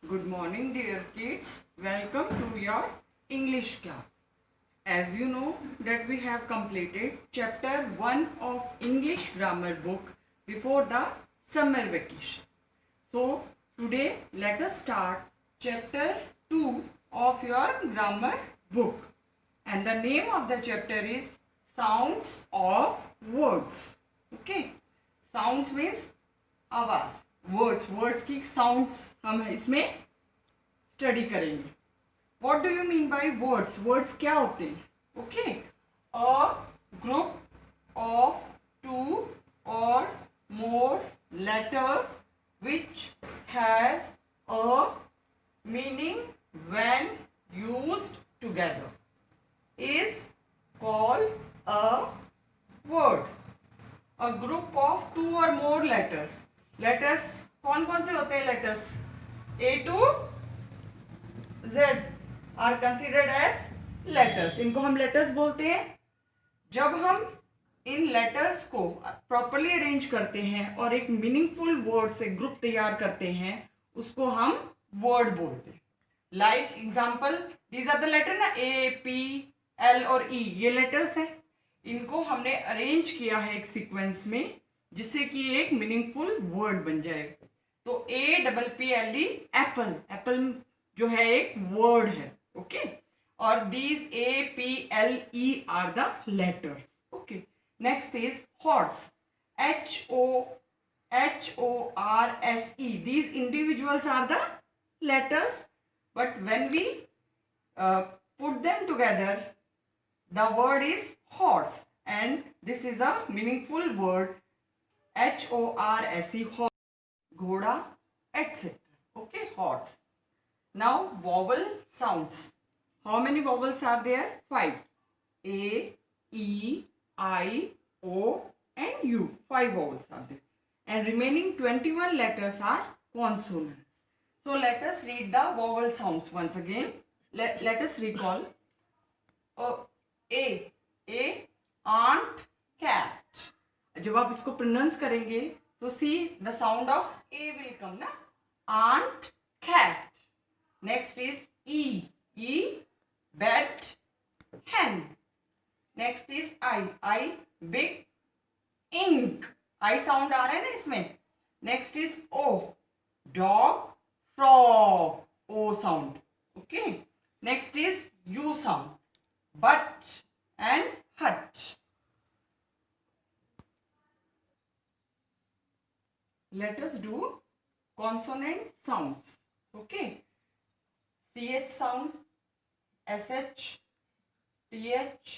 Good morning, dear kids. Welcome to your English class. As you know that we have completed chapter 1 of English grammar book before the summer vacation. So today let us start chapter 2 of your grammar book. And the name of the chapter is Sounds of Words. Okay. Sounds means आवाज. Words की sounds हम इसमें study करेंगे. What do you mean by words क्या होते हैं? Okay, a group of two or more letters which has a meaning when used together is called a word. A group of two or more letters कौन कौन से होते हैं? Letters A to Z are considered as letters. इनको हम letters बोलते हैं. जब हम इन लेटर्स को प्रॉपरली अरेंज करते हैं और एक मीनिंगफुल वर्ड से ग्रुप तैयार करते हैं, उसको हम वर्ड बोलते हैं. Like example, these are the letter ना, ए पी एल और ई, ये लेटर्स हैं. इनको हमने अरेंज किया है एक सीक्वेंस में जिससे कि एक मीनिंगफुल वर्ड बन जाए. तो A double P L E, apple जो है एक वर्ड है. ओके, और these A P L E are the letters. Okay, next is horse, H O R S E. These individuals are the letters, but when we put them together, the word is horse, and this is a meaningful word, HORSE, horse, ghoda, etc. Okay, horse. Now vowel sounds. How many vowels are there? 5. A, E, I, O and U. 5 vowels are there, and remaining 21 letters are consonants. So let us read the vowel sounds once again. Let us recall. A, aunt, cat. जब आप इसको pronounce करेंगे तो see the sound of A will come ना. aunt, cat. Next is E, bat, hen. Next is I, big, ink. I sound आ रहा है ना इसमें. Next is O, dog, frog, O sound. Okay, next is U sound, but and hut. Let us do consonant sounds. Okay, CH sound, SH, TH,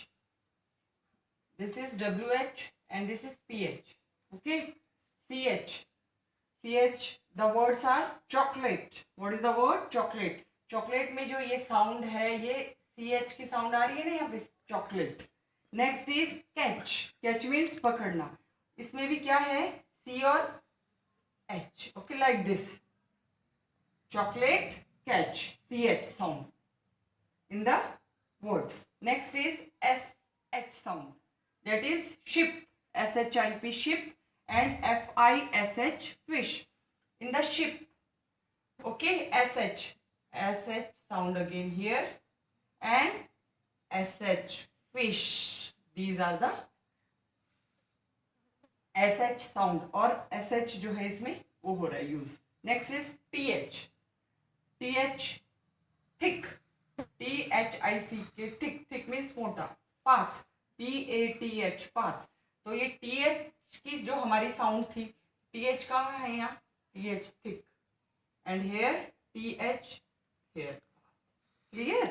this is WH and this is PH. Okay, CH, the words are chocolate. What is the word? Chocolate. chocolate में जो ये sound है, ये CH की sound आ रही है ना यहाँ पे, chocolate. Next is catch means पकड़ना. इसमें भी क्या है? C और H. Okay, like this, chocolate, catch, CH sound in the words. Next is SH sound, that is ship, SHIP, ship, and FISH, fish. In the ship. Okay, SH sound again here, and SH, fish. These are the SH sound, और SH जो है इसमें वो हो रहा है use. Next is TH, thick, THIC, thick means मोटा. Path, PATH, path. तो ये TH की जो हमारी साउंड थी, TH कहाँ है यहाँ? TH, thick, and here TH, here. Clear?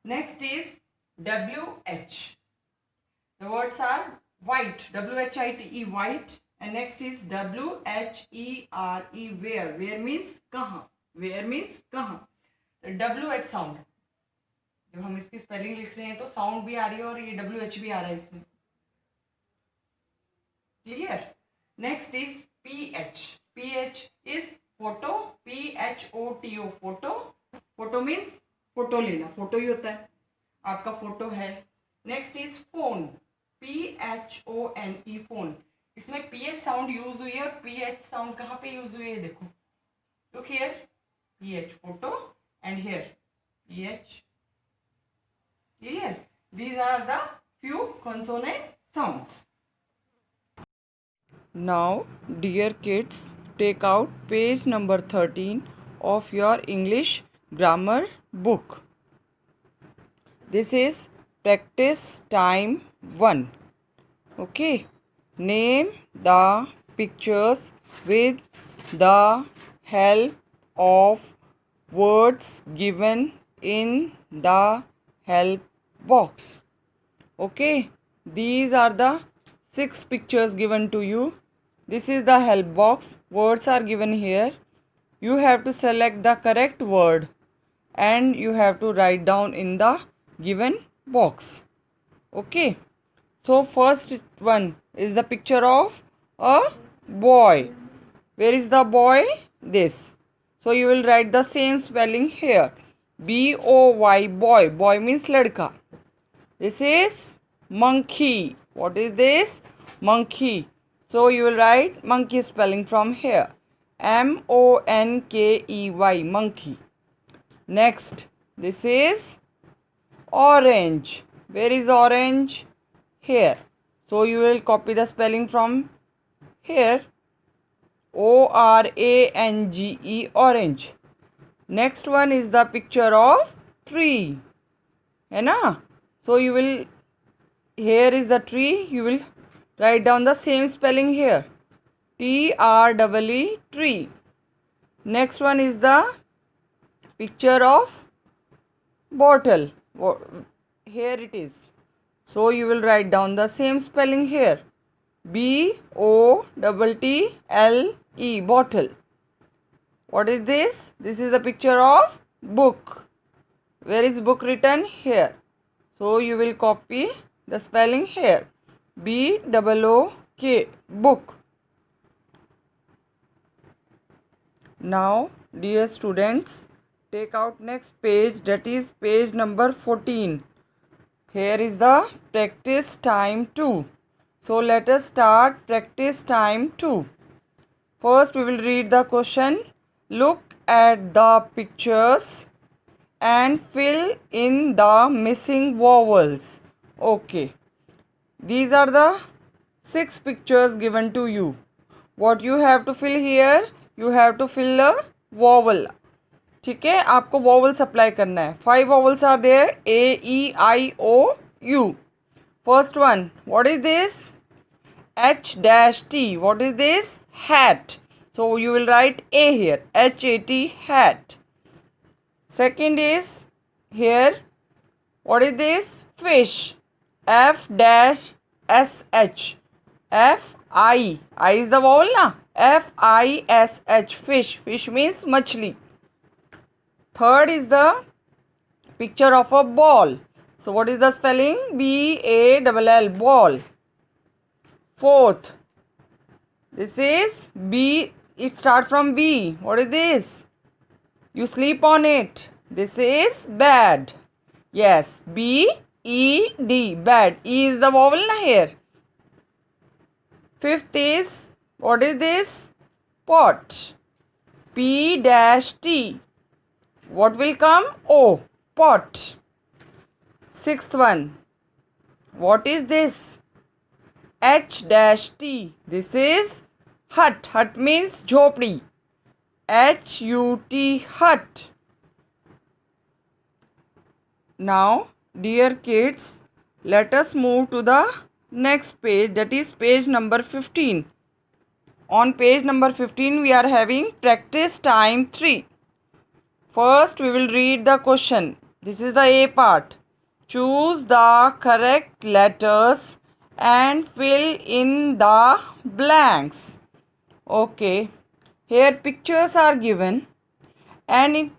Next is WH. The words are white, WHITE, white, and next is WHERE, where means कहाँ, where means कहाँ. WH sound, जब हम इसकी स्पेलिंग लिख रहे हैं तो साउंड भी आ रही है और ये WH भी आ रहा है इसमें. Clear? Next is PH is photo, PHOTO, photo means photo लेना, फोटो ही होता है, आपका फोटो है. Next is phone, PHONE, phone. इसमें PH साउंड यूज हुई है और PH साउंड कहाँ पे यूज हुई है? देखो, look here, EH, photo, and here EH. Clear? These are the few consonant sounds. Now, dear kids, take out page number 13 of your English grammar book. This is practice time 1. Okay. Name the pictures with the help of words given in the help box. Okay. These are the 6 pictures given to you. This is the help box. Words are given here. You have to select the correct word and you have to write down in the given box. Okay. So first one is the picture of a boy. Where is the boy? This. So you will write the same spelling here. B-O-Y, boy. Boy means ladka. This is monkey. What is this? Monkey. So you will write monkey spelling from here. M-O-N-K-E-Y, monkey. Next, this is orange. Where is orange? Here. So you will copy the spelling from here. O-R-A-N-G-E, orange. Next one is the picture of tree. है ना? So you will, here is the tree. You will write down the same spelling here. T-R-E-E, tree. Next one is the picture of bottle. Here it is. So you will write down the same spelling here. B-O-T-T-L-E, bottle. What is this? This is a picture of book. Where is book written? Here. So you will copy the spelling here. B-O-O-K, book. Now, dear students, take out next page, that is page number 14. Here is the practice time 2. So let us start practice time 2. First we will read the question. Look at the pictures and fill in the missing vowels. Okay. These are the 6 pictures given to you. What you have to fill here? You have to fill the vowel. ठीक है, आपको vowels apply करना है. 5 vowels are there. A, E, I, O, U. First one. What is this? H-T. What is this? Hat. So you will write A here. H-A-T, hat. Second is here. What is this? Fish. F-S-H. F-I. I is the vowel na? F-I-S-H. Fish. Fish means machli. Third is the picture of a ball. So what is the spelling? B-A-L-L, ball. Fourth, this is B. It starts from B. What is this? You sleep on it. This is bed. Yes, B-E-D, bed. E is the vowel na here. Fifth is, what is this? Pot. P-T. What will come? O, pot. Sixth one. What is this? H-T. This is hut. Hut means jhopdi. H-U-T, hut. Now, dear kids, let us move to the next page, that is page number 15. On page number 15, we are having practice time 3. First, we will read the question. This is the A part. Choose the correct letters and fill in the blanks. Okay. Here pictures are given and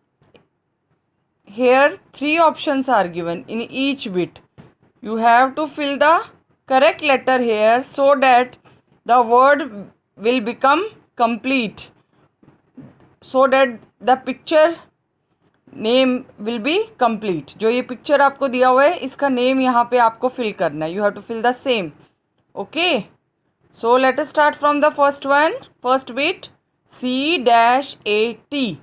here 3 options are given in each bit. You have to fill the correct letter here so that the word will become complete. So that the picture name will be complete. जो ये picture आपको दिया हुआ है इसका name यहाँ पे आपको fill करना है. You have to fill the same. Okay. So let us start from the first one. First bit. C-A-T.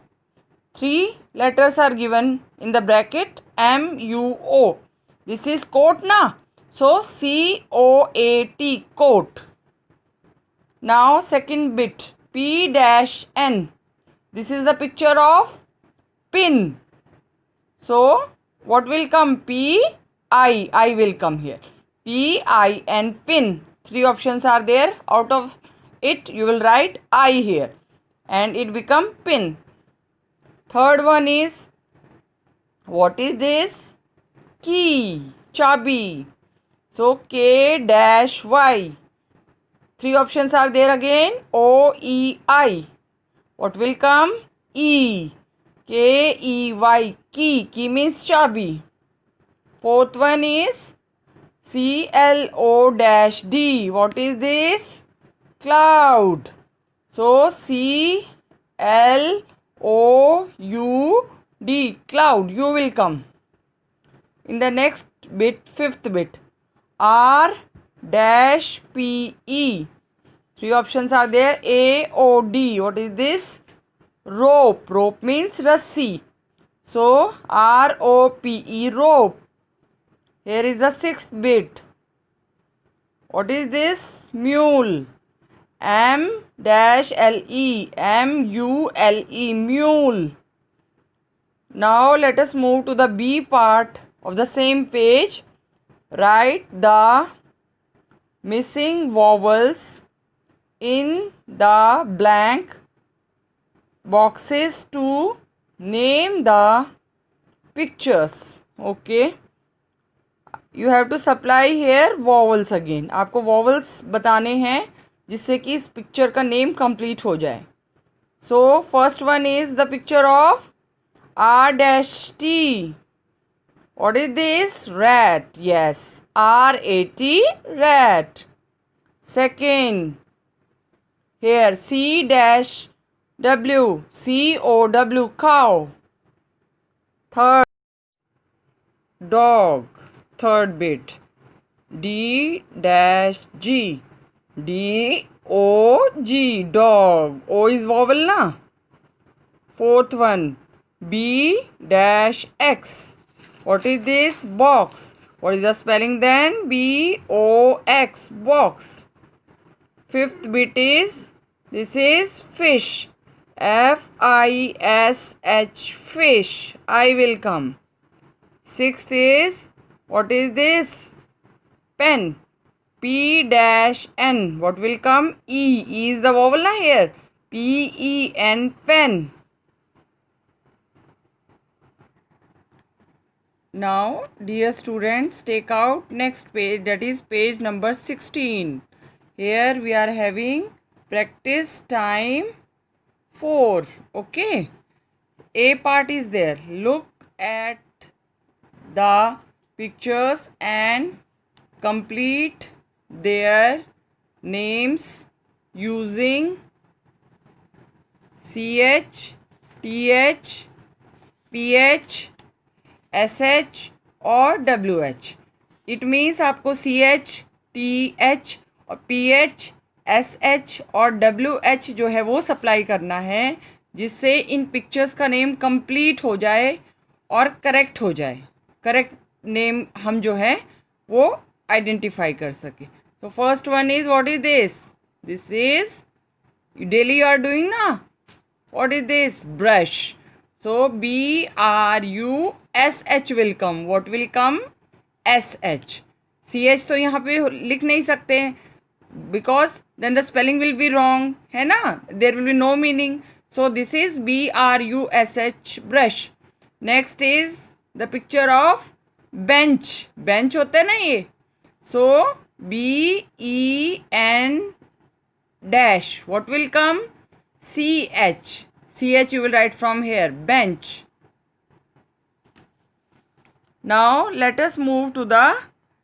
Three letters are given in the bracket MUO. This is coat na. So COAT, coat. Now second bit P-N. This is the picture of pin. So what will come? I will come here. PIN, pin. Three options are there. Out of it you will write I here and it become pin. Third one is, what is this? Key, chabi. So K-Y. Three options are there again. OEI. What will come? E. KEY, key. Key means chabi. Fourth one is CLOD. What is this? Cloud. So CLOUD, cloud. U will come. In the next bit, fifth bit, R-PE. Three options are there. AOD. What is this? Rope. Rope means rassi. So ROPE, rope. Here is the sixth bit. What is this? Mule. M-LE, MULE, mule. Now let us move to the B part of the same page. Write the missing vowels in the blank boxes to name the pictures. Okay. You have to supply here vowels again. आपको vowels बताने हैं जिससे कि इस picture का name complete हो जाए. So first one is the picture of R-T. What is this? Rat. Yes. R-A-T, rat. Second, here C-W, C-O-W, cow. Third, dog. Third bit. D-G, D-O-G, dog. O is vowel na. Fourth one, B-X. What is this? Box. What is the spelling then? B-O-X, box. Fifth bit is, this is fish. F-I-S-H, fish. I will come. Sixth is, what is this? Pen. P-N. What will come? E. E is the vowel na here. P-E-N, pen. Now, dear students, take out next page, that is page number 16. Here we are having practice time 4. Okay. A part is there. Look at the pictures and complete their names using CH, TH, PH, SH और WH. It means आपको CH, TH और PH, SH और WH जो है वो supply करना है जिससे इन पिक्चर्स का नेम कंप्लीट हो जाए और करेक्ट हो जाए. करेक्ट नेम हम जो है वो आइडेंटिफाई कर सके. So first one is, what is this? This is, daily you are doing na? What is this? Brush. So BRUSH will come. What will come? SH. CH तो यहाँ पे लिख नहीं सकते हैं because then the spelling will be wrong, है ना? There will be no meaning. So this is BRUSH, brush. Next is the picture of bench. Bench होता है ना ये. So BEN dash. What will come? CH. CH you will write from here. Bench. Now let us move to the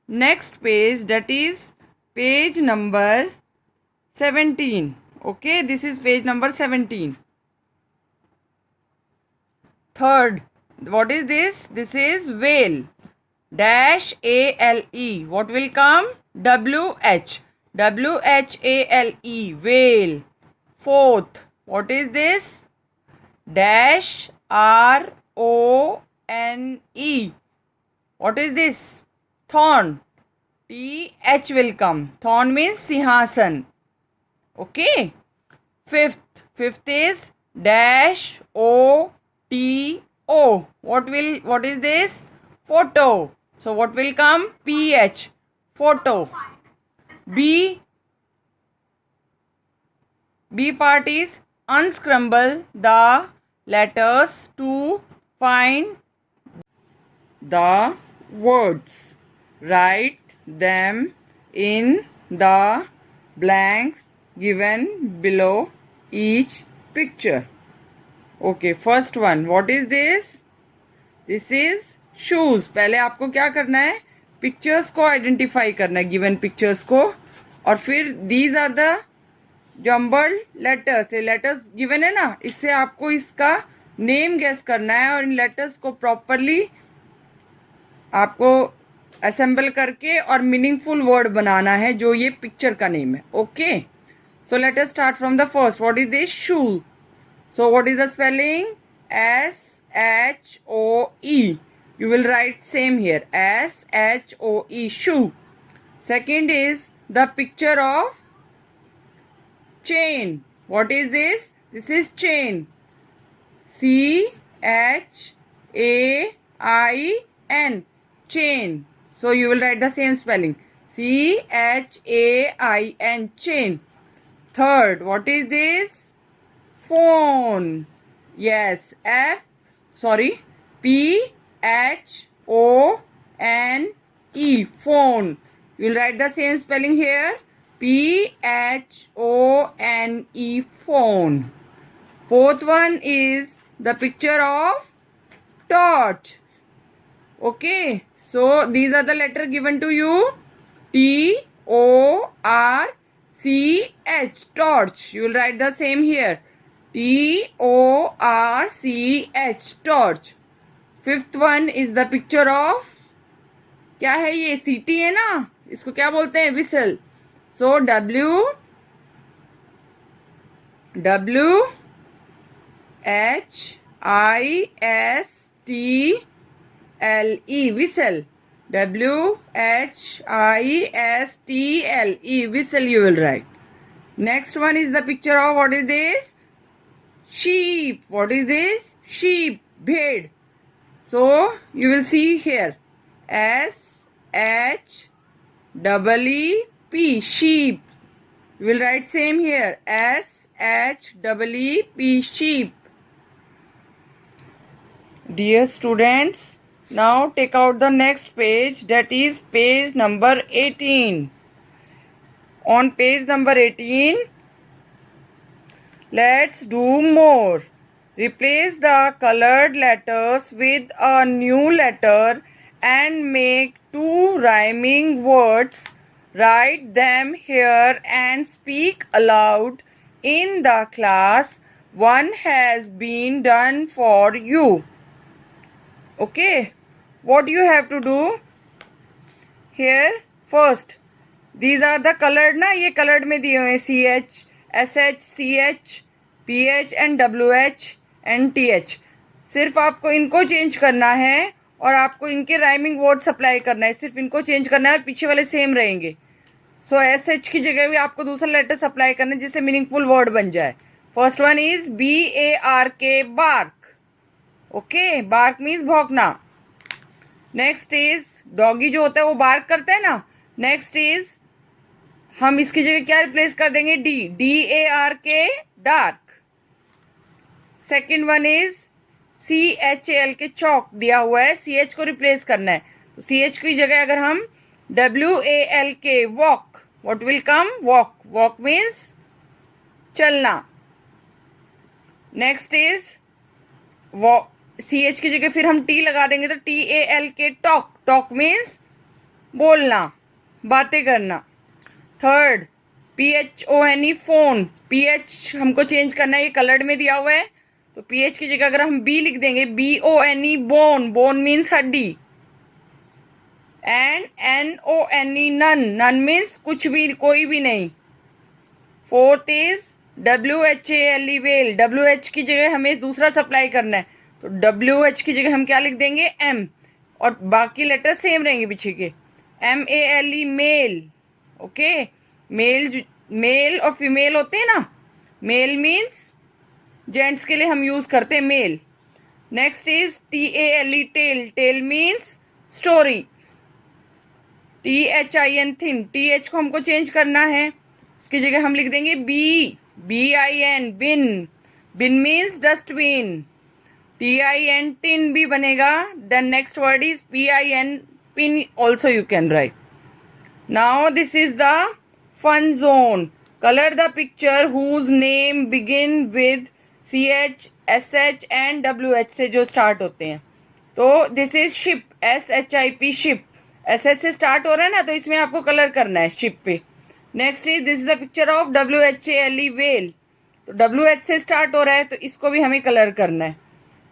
next page, that is page number 17. Okay, this is page number 17. Third, what is this? This is whale. Dash ALE. What will come? WH. WHALE. Whale. Fourth, what is this? Dash R-O-N-E. What is this? Thorn. T-H will come. Thorn means Sinhasan. Okay. Fifth is dash O-T-O. What is this? Photo. So what will come? P-H. Photo. B part is unscramble the letters to find the words. Write them in the blanks given below each picture. Okay, first one. What is this? This is shoes. पहले आपको क्या करना है? Pictures को identify करना है, given pictures को, और फिर these are the jumbled letters. ये लेटर्स गिवन है ना, इससे आपको इसका नेम गेस करना है और इन लेटर्स को प्रॉपरली आपको असेंबल करके और मीनिंगफुल वर्ड बनाना है जो ये पिक्चर का नेम है. Okay, so let us start from the first. What is this? Shoe. So what is the spelling? S-H-O-E. You will write same here, S-H-O-E, shoe. Second is the picture of chain. What is this? This is chain. C-H-A-I-N, chain. So you will write the same spelling, C-H-A-I-N, chain. Third, what is this? Phone. Yes, P-H-O-N-E, phone. You will write the same spelling here, P-H-O-N-E, phone. Fourth one is the picture of torch. Okay, so these are the letters given to you, T-O-R-C-H, torch. You will write the same here, T-O-R-C-H, torch. Fifth one is the picture of, क्या है ये? सीटी है ना, इसको क्या बोलते हैं? Whistle. So W-H-I-S-T-L-E, whistle. W-H-I-S-T-L-E, whistle you will write. Next one is the picture of, what is this? Sheep. What is this? Sheep, bhed. So you will see here, S-H-E-E-P, sheep. You will write same here, S-H-E-E-P, sheep. Dear students, now take out the next page, that is page number 18. On page number 18, let's do more. Replace the colored letters with a new letter and make two rhyming words. Write them here and speak aloud in the class. One has been done for you. Okay, what you have to do here? First, these are the colored ना, ये colored में दिए हुए CH, SH, CH, PH and WH and TH. सिर्फ आपको इनको change करना है और आपको इनके राइमिंग वर्ड सप्लाई करना है. सिर्फ इनको चेंज करना है और पीछे वाले सेम रहेंगे. सो SH की जगह भी आपको दूसरा लेटर सप्लाई करना है जिससे मीनिंगफुल वर्ड बन जाए. First one is BARK, bark. Okay, bark means भौंकना. नेक्स्ट इज डॉगी, जो होता है वो बार्क करता है ना. नेक्स्ट इज हम इसकी जगह क्या रिप्लेस कर देंगे? DARK, dark. Second one is CHALK, चौक दिया हुआ है, CH को रिप्लेस करना है. तो CH की जगह अगर हम WALK, walk, what will come? Walk. Walk means चलना. नेक्स्ट इज CH की जगह फिर हम T लगा देंगे तो TALK, टॉक. टॉक मीन्स बोलना, बातें करना. Third, PHONE, phone. PH हमको चेंज करना है, ये कलर्ड में दिया हुआ है, तो PH की जगह अगर हम B लिख देंगे, BONE, बोन. बोन मीन्स हड्डी. And NONE, none. None means कुछ भी, कोई भी नहीं. Fourth is WHALE, whale. WH की जगह हमें दूसरा सप्लाई करना है, तो WH की जगह हम क्या लिख देंगे, M, और बाकी लेटर सेम रहेंगे पीछे के, MALE, मेल। ओके, मेल और फीमेल होते हैं ना, मेल मीन्स जेंट्स के लिए हम यूज करते हैं mail. Next is TALE, tale, tale means story. THIN, thin, TH को हमको चेंज करना है, उसकी जगह हम लिख देंगे BIN, bin, bin means dustbin. TIN, tin भी बनेगा। Then next word is PIN, pin also you can write. Now this is the fun zone. Colour the picture whose name begin with CH, SH and WH से जो start होते हैं। तो this is ship, SHIP, ship. SS से start हो रहा है ना, तो इसमें आपको कलर करना है शिप पे। Next is this is the picture of WHALE, well. तो WH से स्टार्ट हो रहा है, तो इसको भी हमें कलर करना है।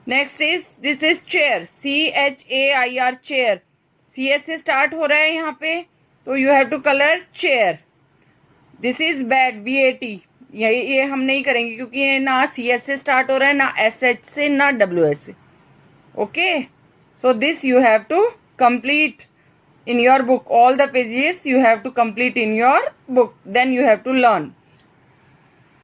Next is this is chair, CHAIR, chair. CS से स्टार्ट हो रहा है यहाँ पे, तो you have to colour chair. This is bat, BAT, ये हम नहीं करेंगे क्योंकि ये ना CS से स्टार्ट हो रहा है, ना SH से, ना WH से। Okay, so this you have to complete in your book. All the pages you have to complete in your book. Then you have to learn.